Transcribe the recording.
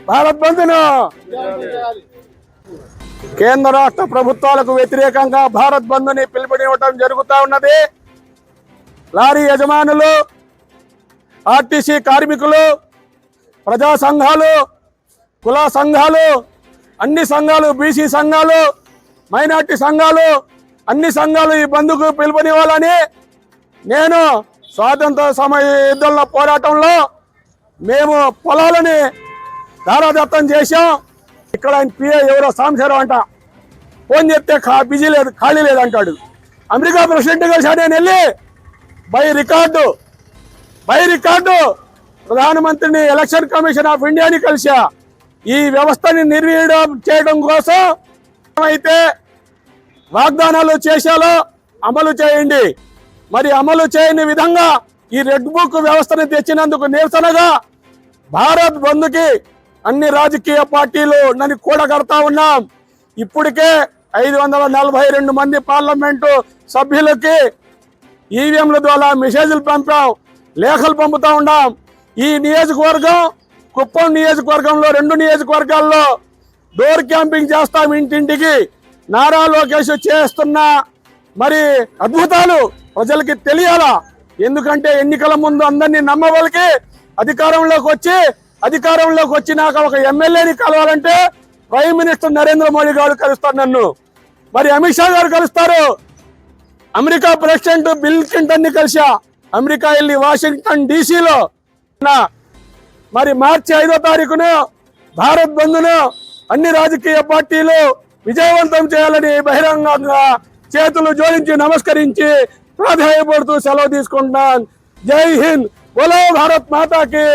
భారత్ బంద్ను కేంద్ర రాష్ట్ర ప్రభుత్వాలకు వ్యతిరేకంగా భారత్ బంద్ని పిలుపునివ్వడం జరుగుతూ ఉన్నది. లారీ యజమానులు, ఆర్టీసీ కార్మికులు, ప్రజా సంఘాలు, కుల సంఘాలు, అన్ని సంఘాలు, బీసీ సంఘాలు, మైనార్టీ సంఘాలు, అన్ని సంఘాలు ఈ బంద్కు పిలుపునివ్వాలని నేను స్వాతంత్ర సమయ యుద్ధంలో పోరాటంలో మేము పొలాలని దారాదత్తం చేశాం. ఇక్కడ ఆయన పిఏ ఎవరో సాంబశివరావు అంట, ఫోన్ చేస్తే బిజీ లేదు, ఖాళీ లేదంటాడు. అమెరికా ప్రెసిడెంట్ కలిసి నేను వెళ్ళి బై రికార్డు ప్రధానమంత్రిని, ఎలక్షన్ కమిషన్ ఆఫ్ ఇండియాని కలిసా. ఈ వ్యవస్థని నిర్వీర్యం చేయడం కోసం అయితే వాగ్దానాలు చేశాలో అమలు చేయండి. మరి అమలు చేయని విధంగా ఈ రెడ్ బుక్ వ్యవస్థను తెచ్చినందుకు నిరసనగా భారత్ బంద్కి అన్ని రాజకీయ పార్టీలు నన్ను కూడగడతా ఉన్నాం. ఇప్పటికే 542 మంది పార్లమెంటు సభ్యులకి ఈవీఎంల ద్వారా మెసేజ్లు పంపాం, లేఖలు పంపుతా ఉన్నాం. ఈ నియోజకవర్గం, కుప్పం నియోజకవర్గంలో 2 నియోజకవర్గాల్లో డోర్ క్యాంపింగ్ చేస్తాం ఇంటింటికి. నారా లోకేష్ చేస్తున్న మరి అద్భుతాలు ప్రజలకి తెలియాలా. ఎందుకంటే ఎన్నికల ముందు అందరినీ నమ్మవలకి అధికారంలోకి వచ్చినాక ఒక ఎమ్మెల్యేని కలవాలంటే ప్రైమ్ మినిస్టర్ నరేంద్ర మోడీ గారు కలుస్తారు నన్ను, మరి అమిత్ షా గారు కలుస్తారు. అమెరికా ప్రెసిడెంట్ బిల్ క్లింటన్ ని కలిసా. అమెరికా వెళ్ళి వాషింగ్టన్ డీసీలో మరి మార్చి 5వ తారీఖున భారత్ బంద్ను అన్ని రాజకీయ పార్టీలు విజయవంతం చేయాలని బహిరంగంగా చేతులు జోడించి నమస్కరించి ప్రాధాన్యపడుతూ సెలవు తీసుకుంటున్నాను. జై హింద్, బోలో భారత్ మాతాకి.